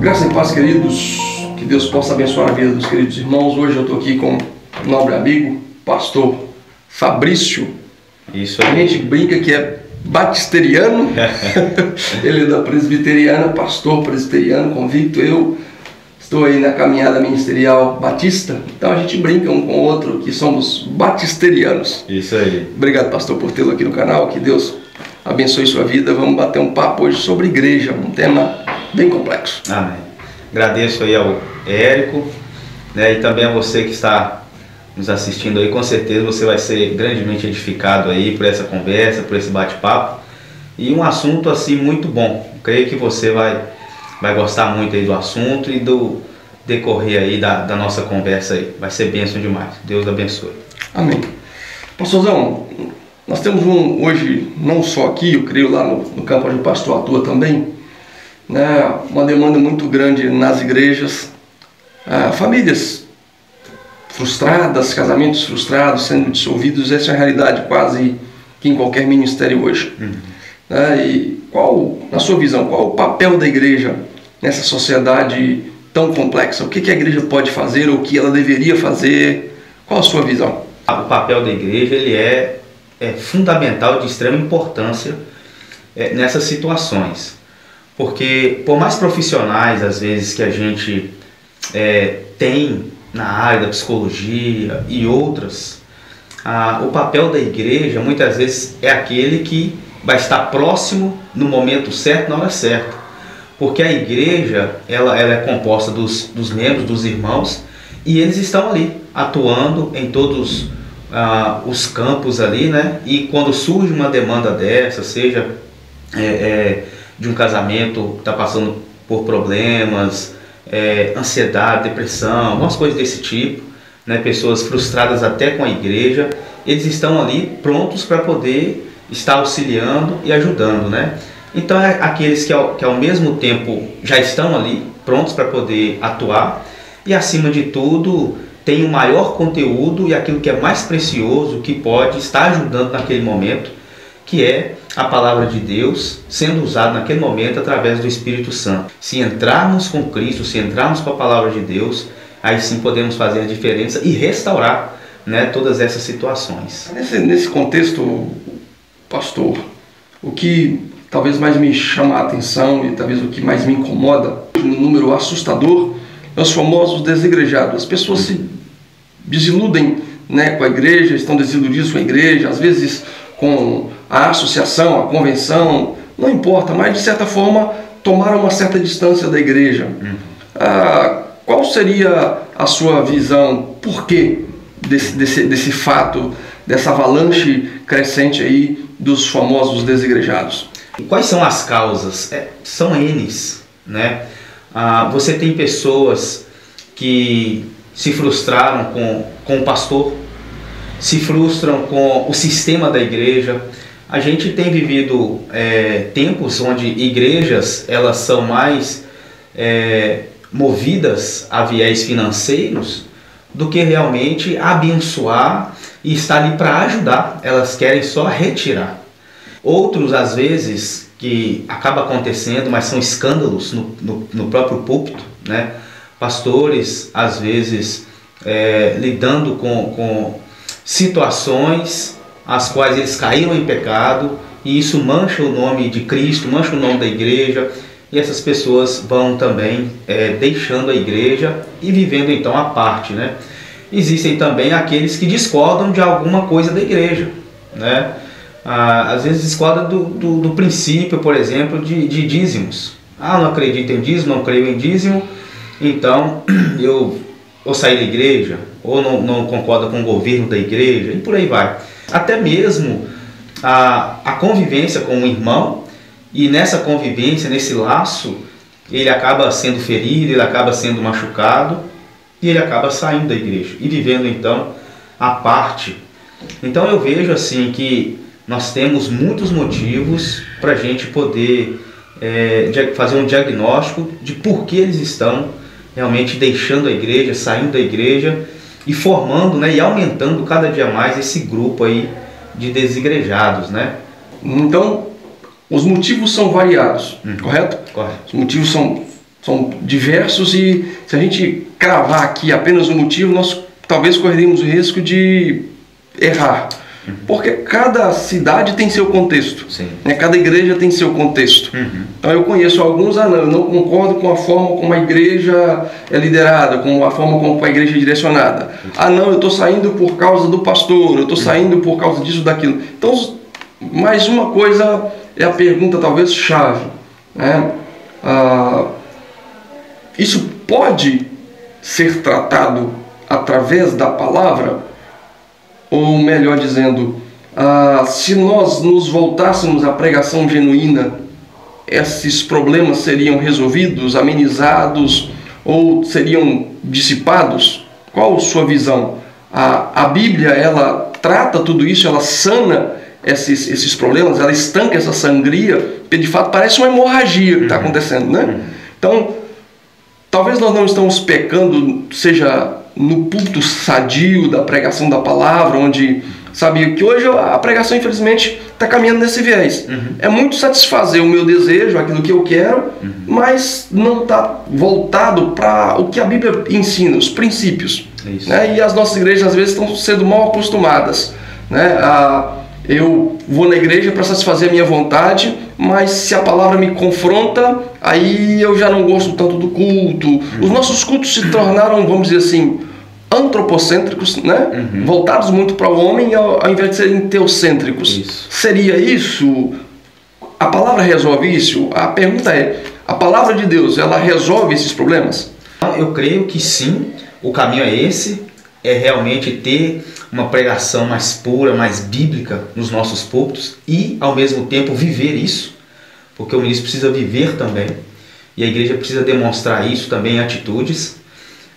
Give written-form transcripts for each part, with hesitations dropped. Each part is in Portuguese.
Graça e paz, queridos, que Deus possa abençoar a vida dos queridos irmãos. Hoje eu estou aqui com um nobre amigo, pastor Fabrício. Isso aí. A gente brinca que é batisteriano, ele é da presbiteriana, pastor presbiteriano convicto. Eu estou aí na caminhada ministerial batista, então a gente brinca um com o outro que somos batisterianos. Isso aí. Obrigado, pastor, por tê-lo aqui no canal, que Deus abençoe sua vida. Vamos bater um papo hoje sobre igreja, um tema bem complexo. Amém. Agradeço aí ao Érico, né, e também a você que está nos assistindo aí. Com certeza você vai ser grandemente edificado aí por essa conversa, por esse bate-papo. E um assunto assim muito bom. Creio que você vai gostar muito aí do assunto e do decorrer aí da nossa conversa aí. Vai ser bênção demais. Deus abençoe. Amém. Pastorzão, nós temos hoje, não só aqui, eu creio lá no campo onde o pastor atua também, né, uma demanda muito grande nas igrejas, famílias frustradas, casamentos frustrados, sendo dissolvidos. Essa é a realidade quase que em qualquer ministério hoje. E na sua visão, qual o papel da igreja nessa sociedade tão complexa? O que a igreja pode fazer, ou o que ela deveria fazer? Qual a sua visão? O papel da igreja ele é fundamental, de extrema importância nessas situações. Porque por mais profissionais, às vezes, que a gente tem na área da psicologia e outras, o papel da igreja muitas vezes é aquele que vai estar próximo no momento certo, na hora certa. Porque a igreja ela é composta dos membros, dos irmãos, e eles estão ali atuando em todos os campos ali, né? E quando surge uma demanda dessa, seja de um casamento que está passando por problemas, ansiedade, depressão, algumas coisas desse tipo, né? Pessoas frustradas até com a igreja, eles estão ali prontos para poder estar auxiliando e ajudando, né? Então aqueles que ao mesmo tempo já estão ali prontos para poder atuar e, acima de tudo, tem o maior conteúdo e aquilo que é mais precioso que pode estar ajudando naquele momento, que é a palavra de Deus sendo usada naquele momento através do Espírito Santo. Se entrarmos com Cristo, se entrarmos com a palavra de Deus, aí sim podemos fazer a diferença e restaurar, né, todas essas situações. Nesse contexto, pastor, o que talvez mais me chama a atenção e talvez o que mais me incomoda, um número assustador, é os famosos desigrejados. As pessoas se desiludem, né, com a igreja, estão desiludidos com a igreja, às vezes com a associação, a convenção, não importa, mas de certa forma tomaram uma certa distância da igreja. Qual seria a sua visão? Por que desse fato, dessa avalanche crescente aí dos famosos desigrejados? E quais são as causas? São N's, né? Você tem pessoas que se frustraram com o pastor, se frustram com o sistema da igreja. A gente tem vivido tempos onde igrejas elas são mais movidas a viés financeiros do que realmente abençoar e estar ali para ajudar. Elas querem só retirar. Outros, às vezes, que acaba acontecendo, mas são escândalos no próprio púlpito, né? Pastores, às vezes, lidando com situações as quais eles caíram em pecado, e isso mancha o nome de Cristo, mancha o nome da igreja, e essas pessoas vão também deixando a igreja e vivendo então à parte, né? Existem também aqueles que discordam de alguma coisa da igreja, né? Às vezes discorda do princípio, por exemplo, de dízimos. Não acredito em dízimo, não creio em dízimo, então eu ou sair da igreja, ou não concorda com o governo da igreja, e por aí vai. Até mesmo a convivência com o irmão, e nessa convivência, nesse laço, ele acaba sendo ferido, ele acaba sendo machucado, e ele acaba saindo da igreja, e vivendo então à parte. Então eu vejo assim que nós temos muitos motivos para a gente poder fazer um diagnóstico de por que eles estão realmente deixando a igreja, saindo da igreja e formando, né, e aumentando cada dia mais esse grupo aí de desigrejados, né? Então, os motivos são variados, correto? Correto. Os motivos são São diversos e se a gente cravar aqui apenas um motivo, nós talvez correríamos o risco de errar. Porque cada cidade tem seu contexto, né? Cada igreja tem seu contexto. Então eu conheço alguns, eu não concordo com a forma como a igreja é liderada, com a forma como a igreja é direcionada. Não, eu estou saindo por causa do pastor, eu estou saindo por causa disso, daquilo. Então, mais uma coisa é a pergunta talvez chave, né? Isso pode ser tratado através da palavra? Ou melhor dizendo, se nós nos voltássemos à pregação genuína, esses problemas seriam resolvidos, amenizados ou seriam dissipados? Qual a sua visão? A Bíblia, ela trata tudo isso, ela sana esses problemas, ela estanca essa sangria, porque de fato parece uma hemorragia que está acontecendo, né? Então, talvez nós não estamos pecando, seja no púlpito sadio da pregação da palavra, onde, sabe, que hoje a pregação infelizmente está caminhando nesse viés. É muito satisfazer o meu desejo, aquilo que eu quero, mas não está voltado para o que a Bíblia ensina, os princípios. Né? E as nossas igrejas às vezes estão sendo mal acostumadas, né? Eu vou na igreja para satisfazer a minha vontade, mas se a palavra me confronta, aí eu já não gosto tanto do culto. Os nossos cultos se tornaram, vamos dizer assim, antropocêntricos, né? Voltados muito para o homem ao invés de serem teocêntricos. Seria isso? A palavra resolve isso? A pergunta é, a palavra de Deus, ela resolve esses problemas? Eu creio que sim, o caminho é esse, é realmente ter uma pregação mais pura, mais bíblica nos nossos púlpitos e, ao mesmo tempo, viver isso, porque o ministro precisa viver também e a igreja precisa demonstrar isso também em atitudes,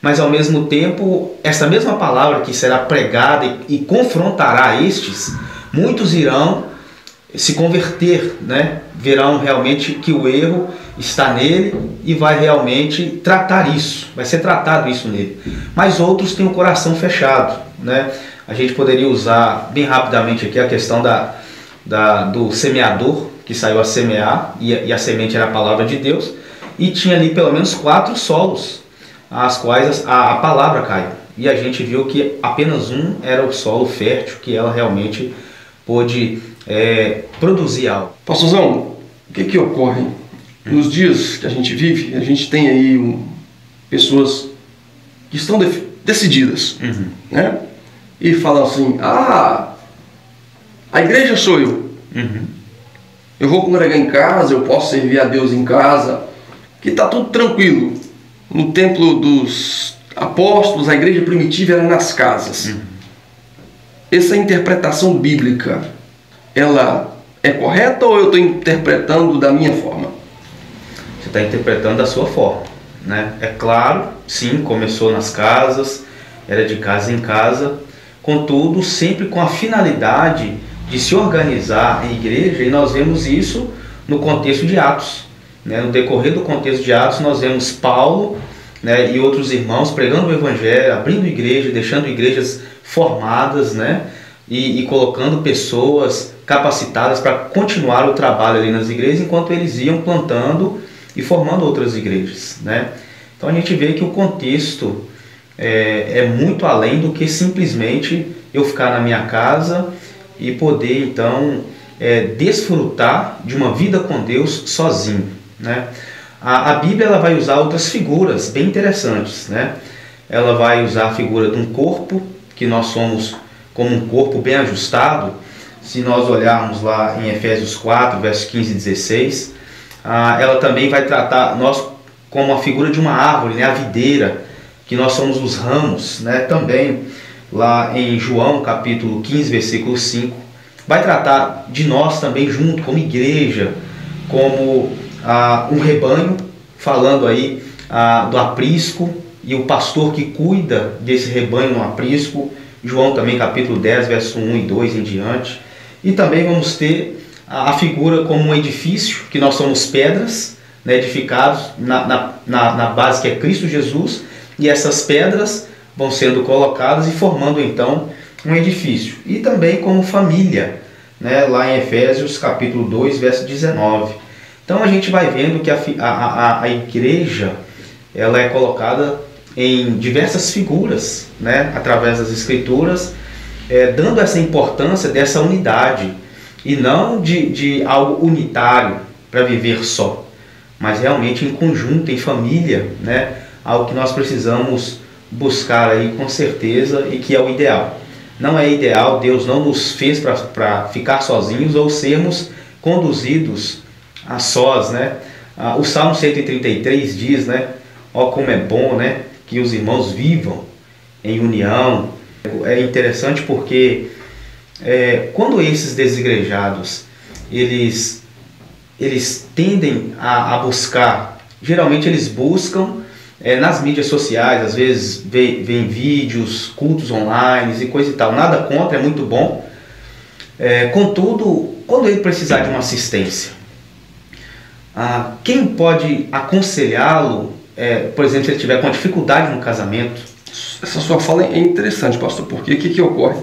mas, ao mesmo tempo, essa mesma palavra que será pregada e confrontará estes, muitos irão se converter, né? Verão realmente que o erro está nele e vai realmente tratar isso, vai ser tratado isso nele. Mas outros têm o coração fechado, né? A gente poderia usar bem rapidamente aqui a questão do semeador, que saiu a semear, e a semente era a palavra de Deus, e tinha ali pelo menos 4 solos, as quais a palavra caiu. E a gente viu que apenas um era o solo fértil, que ela realmente pôde produzir algo. Pastorzão, o que ocorre? Nos dias que a gente vive, a gente tem aí pessoas que estão decididas, né? E falam assim, a igreja sou eu. Eu vou congregar em casa, eu posso servir a Deus em casa, que está tudo tranquilo. No templo dos apóstolos, a igreja primitiva era nas casas. Essa interpretação bíblica, ela é correta ou eu estou interpretando da minha forma? Você está interpretando da sua forma, né? É claro, sim, começou nas casas, era de casa em casa, contudo, sempre com a finalidade de se organizar em igreja, e nós vemos isso no contexto de Atos, né? No decorrer do contexto de Atos, nós vemos Paulo, né, e outros irmãos pregando o Evangelho, abrindo igreja, deixando igrejas formadas, né, e colocando pessoas capacitadas para continuar o trabalho ali nas igrejas, enquanto eles iam plantando e formando outras igrejas, né? Então a gente vê que o contexto é muito além do que simplesmente eu ficar na minha casa e poder então desfrutar de uma vida com Deus sozinho, né? A Bíblia ela vai usar outras figuras bem interessantes, né? Ela vai usar a figura de um corpo, que nós somos como um corpo bem ajustado. Se nós olharmos lá em Efésios 4, versos 15 e 16, ela também vai tratar nós como a figura de uma árvore, né? A videira, que nós somos os ramos, né? Também lá em João capítulo 15, versículo 5, vai tratar de nós também junto, como igreja, como um rebanho, falando aí do aprisco e o pastor que cuida desse rebanho no aprisco. João também capítulo 10, verso 1 e 2 em diante. E também vamos ter a figura como um edifício, que nós somos pedras, né, edificados na base que é Cristo Jesus, e essas pedras vão sendo colocadas e formando então um edifício. E também como família, né, lá em Efésios capítulo 2, verso 19. Então a gente vai vendo que a igreja ela é colocada em diversas figuras, né, através das escrituras, dando essa importância dessa unidade e não de algo unitário para viver só, mas realmente em conjunto, em família, né, algo que nós precisamos buscar aí com certeza e que é o ideal. Não é ideal, Deus não nos fez para ficar sozinhos ou sermos conduzidos a sós, né? O Salmo 133 diz, né, ó como é bom, né, que os irmãos vivam em união. É interessante porque quando esses desigrejados eles tendem a buscar, geralmente eles buscam nas mídias sociais, às vezes vem vídeos, cultos online e coisa e tal, nada contra, é muito bom. Contudo, quando ele precisar de uma assistência, quem pode aconselhá-lo, por exemplo, se ele tiver com dificuldade no casamento? Essa sua fala é interessante, pastor, porque o que ocorre?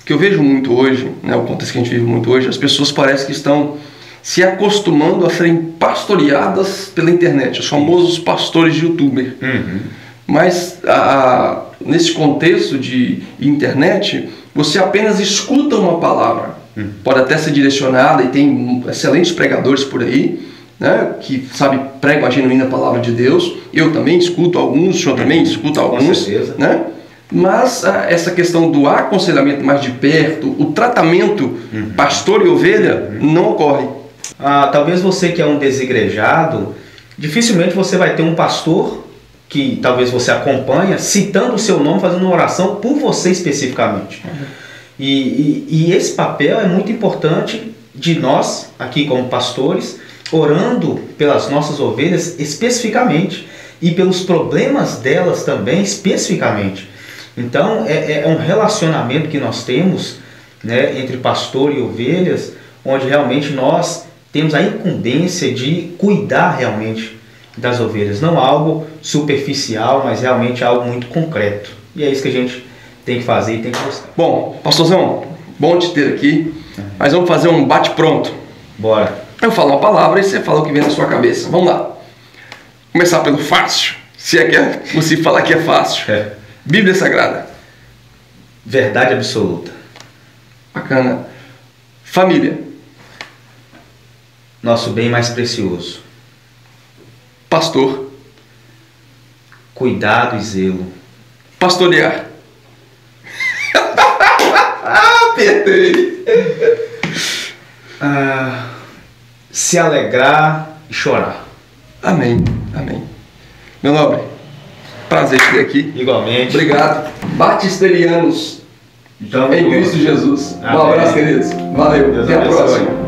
O que eu vejo muito hoje, né, o contexto que a gente vive muito hoje, as pessoas parecem que estão se acostumando a serem pastoreadas pela internet, os famosos pastores de youtuber. Uhum. Mas nesse contexto de internet, você apenas escuta uma palavra. Pode até ser direcionada, e tem excelentes pregadores por aí, né, que pregam a genuína palavra de Deus. Eu também escuto alguns, o senhor também escuta alguns. Com certeza. Né? Mas essa questão do aconselhamento mais de perto, o tratamento pastor e ovelha, não ocorre. Talvez você que é um desigrejado, dificilmente você vai ter um pastor que talvez você acompanha citando o seu nome, fazendo uma oração por você especificamente. E esse papel é muito importante de nós, aqui como pastores, orando pelas nossas ovelhas especificamente e pelos problemas delas também especificamente. Então é um relacionamento que nós temos, né, entre pastor e ovelhas, onde realmente nós temos a incumbência de cuidar realmente das ovelhas, não algo superficial, mas realmente algo muito concreto. E é isso que a gente tem que fazer e tem que buscar. Bom, pastorzão, bom te ter aqui, mas vamos fazer um bate-pronto. Bora. Eu falo uma palavra e você fala o que vem na sua cabeça. Vamos lá. Começar pelo fácil, se é que é possível falar que é fácil. Bíblia Sagrada. Verdade absoluta. Bacana. Família. Nosso bem mais precioso. Pastor. Cuidado e zelo. Pastorear. Apertei. Se alegrar e chorar. Amém, amém. Meu nobre, prazer te ter aqui. Igualmente. Obrigado. Batisterianos em Cristo Jesus. Um abraço, queridos. Valeu. Até a próxima.